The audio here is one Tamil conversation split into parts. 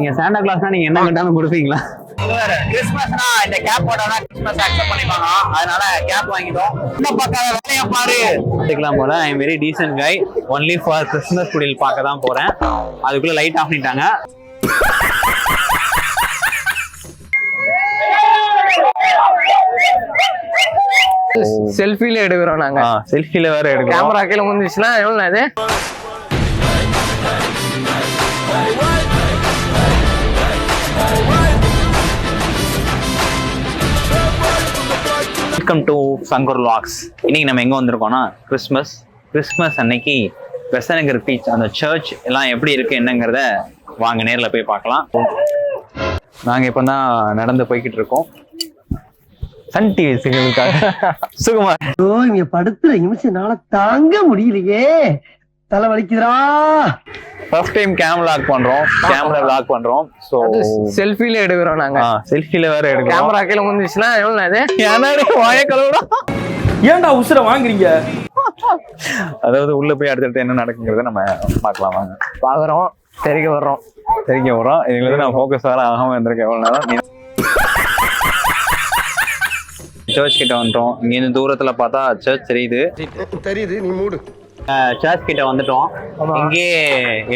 நீங்க சாண்டா கிளாஸ்னா நீங்க என்ன கேட்டாலும் கொடுப்பீங்களா? கிறிஸ்மஸ்னா இந்த கேப் போட்டாதான் கிறிஸ்மஸ் அக்செப்ட் பண்ணிப்பாங்க. அதனால கேப் வாங்கிட்டோம். இந்த பக்கம் வேலையை பாரு எடுக்கலாம் போல. I am very descent guy. Only for Christmas குடில் பார்க்க தான் போறேன். அதுக்குள்ள லைட் ஆஃப் பண்ணிட்டாங்க. செல்ஃபில எடுக்கிறோம் நாங்க. செல்ஃபில வேற எடுக்கிறோம். கேமரா கீழ வந்துச்சுன்னா எவ்வளவு அது? Welcome to Shankar vlogs. இன்னைக்கு நம்ம எங்க வந்திருக்கோம்னா கிறிஸ்மஸ் அன்னைக்கு பெசன்ட் பீச் அந்த சர்ச் எல்லாம் எப்படி இருக்கு என்னங்கிறத வாங்க நேர்ல போய் பார்க்கலாம். நாங்க இப்பதான் நடந்து போய்கிட்டு இருக்கோம். சன் டிவி சிங்களுக்காக சுகுமார். இங்க படுத்துற நிமிஷம்னால தாங்க முடியலையே, தலை வலிக்குதுடா. ஃபர்ஸ்ட் டைம் கேமரா வ்ளாக் பண்றோம். சோ செல்ஃபில எடுக்கிறோம் நாங்க. செல்ஃபில வேற எடுக்கிறோம். கேமரா கீழ வந்துச்சுன்னா எவ்வளவு அது? என்னடா வாய கலவுடா. ஏன்டா உசுர வாங்குறீங்க? அதாவது உள்ள போய் அடுத்தடுத்து என்ன நடக்குங்கிறத நம்ம பார்க்கலாம் வாங்க. பாக்குறோம், தெரிக்க வர்றோம். இதுல நான் ஃபோக்கஸ் வேற ஆகாம இருந்திருக்கேன் எவ்வளவு நேரம். சர்ச் கிட்ட வந்துட்டோம். இங்க இருந்து தூரத்துல பார்த்தா சர்ச் தெரியுது. நீ மூடு. சர்ச் கிட்ட வந்துட்டோம். இங்கே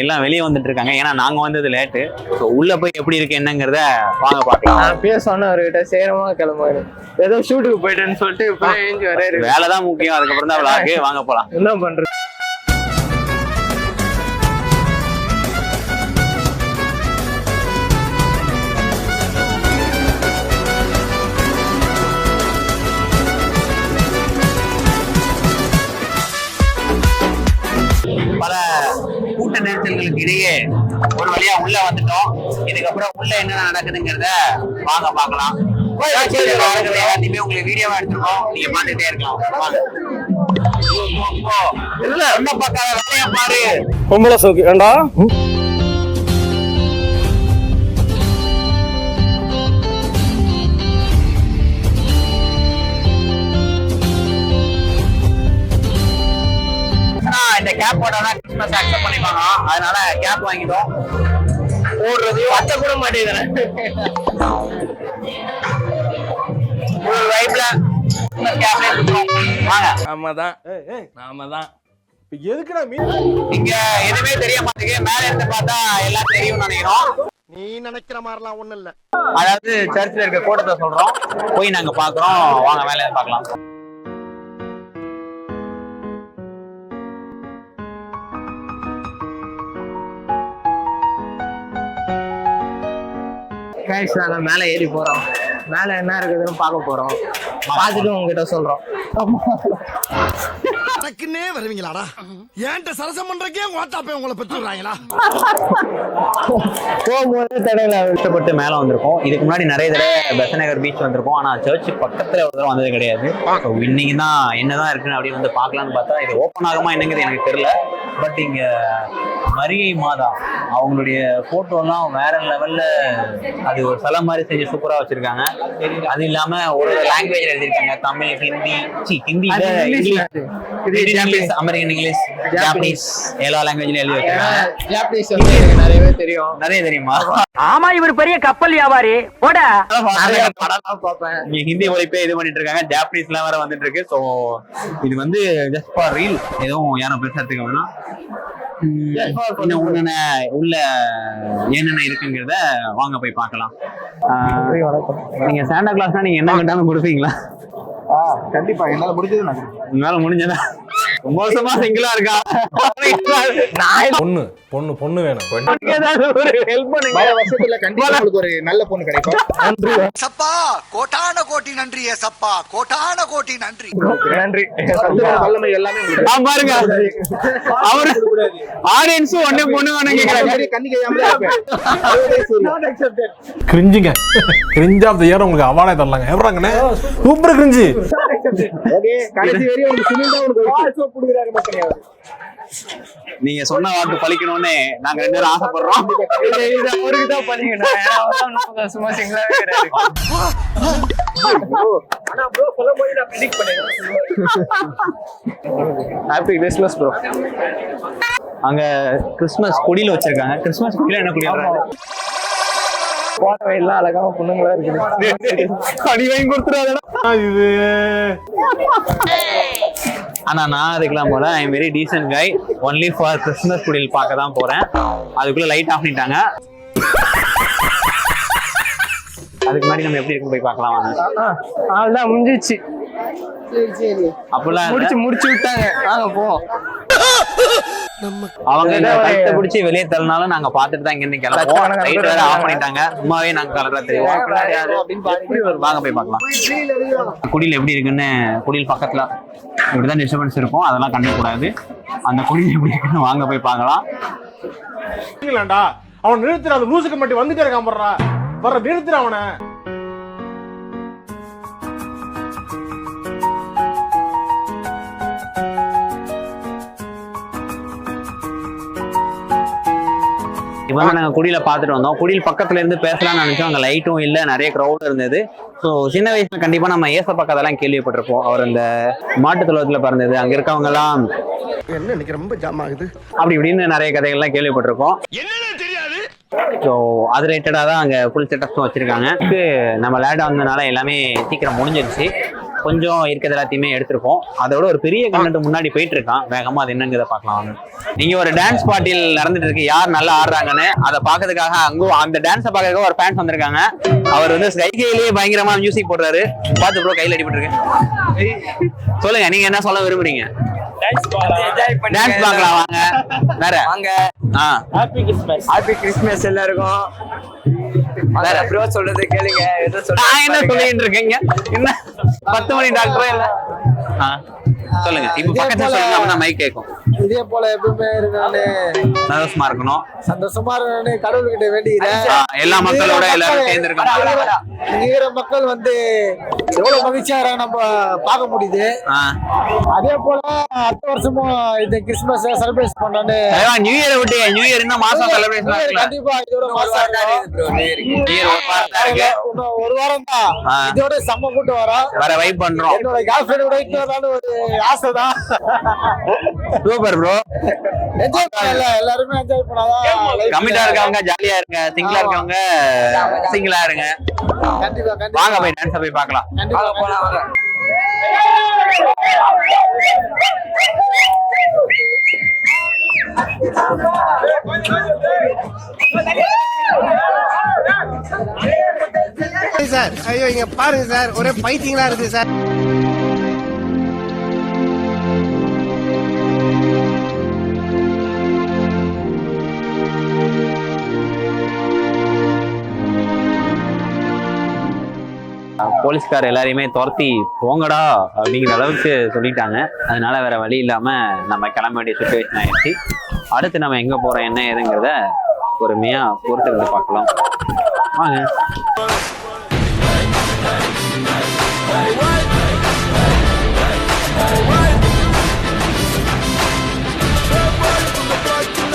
எல்லாம் வெளியே வந்துட்டு இருக்காங்க. ஏன்னா நாங்க வந்தது லேட்டு. உள்ள போய் எப்படி இருக்கு என்னங்கிறத வாங்க பாக்கலாம். நான் பேசணும் அவர்கிட்ட, சேரமா கிளம்புவாரு. ஏதோ ஷூட்டுக்கு போயிட்டேன்னு சொல்லிட்டு இப்ப ஏஞ்சி வராரு. வேலைதான் முக்கியம், அதுக்கப்புறம் தான் விளாக்கு. வாங்க போலாம். என்ன பண்றது? பல கூட்ட நெரிசல்களுக்கு இடையே ஒரு வழியா உள்ள வந்துட்டோம். இதுக்கப்புறம் உள்ள என்ன நடக்குதுங்கிறத வாங்க பார்க்கலாம். எல்லாத்தையுமே உங்களுக்கு வீடியோவா எடுத்துருக்கோம், நீங்க பார்த்துட்டே இருக்கலாம். என்ன பார்க்காத வேலையை பாரு. பொம்பளை சோக்கு ஏண்டா? இந்த கேப் போட்டாதான் கிறிஸ்மஸ் அக்செப்ட் பண்ணிப்பாங்க. அதனால கேப் வாங்கிட்டோம். ஓடுறது வச்ச கூட மாட்டேங்குது. ஒரு வைப்ல கேப்ல வாங்க. நாம தான் எதுக்குடா இங்க எதுவுமே தெரிய மாட்டேங்குது. மேல இருந்து பார்த்தா எல்லாம் தெரியும் நினைக்கிறோம். நீ நினைக்கிற மாதிரிலாம் ஒண்ணும் இல்ல. அதாவது சர்ச்சில் இருக்க கூட்டத்தை சொல்றோம், போய் நாங்க பாக்குறோம். வாங்க மேல இருந்து பார்க்கலாம். கைஸ், நாங்க மேல ஏறி போறோம். மேல என்ன இருக்குதுன்னு பார்க்க போறோம். பார்த்துட்டு உங்ககிட்ட சொல்றோம். எனக்குன்னே வருவீங்களாடா? ஏன்ட்ட சரசம் பண்றக்கே ஓட்டாப்பே உங்களை பெற்றுறாங்களா? போகும்போது தடையில கஷ்டப்பட்டு மேல வந்திருக்கோம். இதுக்கு முன்னாடி நிறைய தடவை பெசன்ட் பீச் வந்திருக்கோம். ஆனா சர்ச் பக்கத்துல ஒரு தடவை வந்தது கிடையாது. இன்னைக்கு தான் என்னதான் இருக்குன்னு அப்படி வந்து பார்க்கலாம்னு பார்த்தா இது ஓப்பன் ஆகுமா என்னங்கிறது எனக்கு தெரியல. பட் இங்க மரியை மாதா அவங்களுடைய போட்டோ எல்லாம் வேற லெவல்ல, அது ஒரு சிலை மாதிரி செஞ்சு சூப்பரா வச்சிருக்காங்க. அது இல்லாம ஒரு லாங்குவேஜ் எழுதிருக்காங்க. Tamil, Hindi, American English, Japanese எல்லா லாங்குவேஜ்லயும் எழுதி வச்சிருக்காங்க. ஜாப்பனீஸ் வந்து நிறையவே தெரியும். நிறைய தெரியுமா? ஆமா, இவர் பெரிய கப்பல் வியாபாரி. போட ஹிந்தி மொழிப்பே இது பண்ணிட்டு இருக்காங்க. ஜாப்பனீஸ் எல்லாம் வேற வந்துட்டு இருக்கு. சோ இது வந்து ஜஸ்ட் ஃபார் ரீல், எதுவும் யாரும் பெருசா எடுத்துக்க வேணாம். உள்ள என்னென்ன இருக்குங்கிறத வாங்க போய் பார்க்கலாம். நீங்க சாண்டா கிளாஸ்னா நீங்க என்ன கேட்டாலும் கொடுப்பீங்களா? கண்டிப்பா என்னால முடிஞ்சது நான் உங்களால முடிஞ்சதா? மோசமா சிங்கிளா இருக்கா? பொண்ணு வேணும். ஒரு ஹெல்ப் பண்ணுங்க. வருஷத்துல கண்டிப்பா உங்களுக்கு ஒரு நல்ல பொண்ணு கிடைக்கும். நன்றி சப்பா, கோட்டான கோட்டி நன்றி. சப்பா, கோட்டான கோட்டி நன்றி. நன்றி. வல்லமை எல்லாமே பாருங்க, அவரு ஆடியன்ஸும் ஒண்ணு பொண்ணு வேணும் கேக்குறாங்க. கிரிஞ்சுங்க, கிரிஞ்ச் ஆஃப் தி இயர் உங்களுக்கு அவார்டே தரலாங்க. எவராங்கண்ணே சூப்பர் கிரிஞ்சு. கடைசி வரையும் உங்களுக்கு சுனில் தான் உங்களுக்கு கொடுக்குறாரு மக்களே. நீங்க சொன்ன வாக்கு பழிக்கணும்னு நாங்க ரெண்டு பேரும் ஆசைப்படுறோம். அவருக்கு தான் பண்ணிக்கணும். சும்மா சிங்கிளாவே கிடையாது. Happy Christmas bro. அங்க கிறிஸ்மஸ் கொடியில வச்சிருக்காங்க. கிறிஸ்மஸ் கொடியில என்ன கொடி? போட்ட வயல்லாம் அழகான பொண்ணுங்களா இருக்குது. அடி வாங்கி கொடுத்துறாதடா இது. ஆனா நான் அதுக்கெல்லாம் போல I am very decent guy. Only for Christmas குடில் பார்க்க தான் போறேன். அதுக்குள்ள லைட் ஆஃப் பண்ணிட்டாங்க. அதுக்கு முன்னாடி நம்ம எப்படி இருக்குன்னு போய் பார்க்கலாம் வாங்க. அவ்வளவுதான் முடிஞ்சிச்சு. அப்பெல்லாம் முடிச்சு விட்டாங்க. வாங்க போவோம். அவங்க லைட்டை பிடிச்சி வெளியே தள்ளினாலும் நாங்க பாத்துட்டு தான் இங்க இருந்து கிளம்புவோம். லைட் வேற ஆஃப் பண்ணிட்டாங்க. சும்மாவே நாங்க கலரா தெரியும். வாங்க போய் பார்க்கலாம். குடியில் எப்படி இருக்குன்னு, குடியில் பக்கத்துல இப்படிதான் டிஸ்டர்பன்ஸ் இருக்கும், அதெல்லாம் கண்டுக்கூடாது. அந்த குடியில் எப்படி இருக்குன்னு வாங்க போய் பார்க்கலாம். அவன் நிறுத்துற அந்த லூசுக்கு மட்டும் வந்துட்டே இருக்கான் போடுறா. வர நிறுத்துற அவனை. இப்போ வந்து நாங்கள் குடியில பார்த்துட்டு வந்தோம். குடியில் பக்கத்துல இருந்து பேசலாம்னு நினைச்சோம். அங்கே லைட்டும் இல்லை, நிறைய க்ரௌட் இருந்தது. ஸோ சின்ன வயசுல கண்டிப்பா நம்ம ஏசப்பா கதையெல்லாம் கேள்விப்பட்டிருப்போம். அவர் இந்த மாட்டு தொழுவத்துல பிறந்தது, அங்க இருக்கவங்க எல்லாம் என்ன இன்னைக்கு ரொம்ப ஜாம் ஆகுது. அப்படி இப்படின்னு நிறைய கதைகள்லாம் கேள்விப்பட்டிருக்கோம். ஸோ அது ரிலேட்டடாக தான் அங்கே ஃபுல் செட்டப்ஸும் வச்சிருக்காங்க. நம்ம லேடாக வந்ததுனால எல்லாமே சீக்கிரம் முடிஞ்சிருச்சு. கொஞ்சம் இருக்கிறது எல்லாத்தையுமே எடுத்திருக்கோம். அதோட ஒரு பெரிய கண்டென்ட் முன்னாடி போயிட்டு இருக்கான். வேகமா அது என்னங்கிறத பார்க்கலாம் வாங்க. நீங்க ஒரு டான்ஸ் பார்ட்டியில் நடந்துட்டு இருக்கு, யார் நல்லா ஆடுறாங்கன்னு அதை பார்க்கறதுக்காக அங்கும் அந்த டான்ஸை பார்க்கறதுக்காக ஒரு ஃபேன்ஸ் வந்திருக்காங்க. அவர் வந்து கையிலேயே பயங்கரமா மியூசிக் போடுறாரு. பார்த்து ப்ரோ கையில் அடிபட்டுருக்கு. சொல்லுங்க, நீங்க என்ன சொல்ல விரும்புறீங்க? டான்ஸ் பார்க்கலாம் வாங்க. வேற வாங்க. Happy Christmas. ஹாப்பி கிறிஸ்மஸ் எல்லாருக்கும். வேற ப்ரோ சொல்றது கேளுங்க. நான் என்ன சொல்லிட்டு இருக்கீங்க? என்ன 10 மணி டாக்டரே இல்ல. சொல்லுங்க. இப்ப பக்கத்துல சொல்லுங்க, மைக் கேட்கும். இதே போல எப்பவுமே இருக்கானே, சந்தோஷமா இருக்கணும், சந்தோஷமா இருக்கணும் கடவுள்கிட்ட வேண்டிக்கிறேன். எல்லா மக்களோட எல்லாரும் சேர்ந்து இருக்கணும். இங்க மக்கள் வந்து எவ்வளவு மகிழ்ச்சியா நம்ம பார்க்க முடியுது. அதே போல அடுத்த வருஷமும் இந்த கிறிஸ்துமஸ் செலிப்ரேட் பண்ணானே. நியூ இயர் விட்டு நியூ இயர் இன்னும் மாசம் செலிப்ரேட் கண்டிப்பா இதோட மாசம் ஒரு வாரம் தான். இதோட செம்ம கூட்டு வர வைப் பண்றோம். என்னோட கேர்ள் ஃபிரெண்டோட ஒரு ஆசை தான். Super bro. என்ஜாய் பண்ணல, எல்லாருமே என்ஜாய் பண்ணாதான். கமிட்டா இருக்கவங்க ஜாலியா இருங்க, சிங்கிளா இருக்கவங்க சிங்கிளா இருங்க. கண்டிப்பா கண்டிப்பா வாங்க போய் டான்ஸ் போய் பார்க்கலாம். கண்டிப்பா போலாம் வாங்க. சார் ஐயோ இங்க பாருங்க சார், ஒரே பைத்தியங்களா இருக்கு சார். போலீஸ்கார் எல்லாரையுமே துரத்தி போங்கடா அப்படிங்கிற அளவுக்கு சொல்லிட்டாங்க. அதனால வேற வழி இல்லாம நம்ம கிளம்ப வேண்டிய சுச்சுவேஷன் ஆயிடுச்சு. அடுத்து நம்ம எங்க போறோம் என்ன ஏதுங்கிறத பொறுமையா பொறுத்து பார்க்கலாம் வாங்க.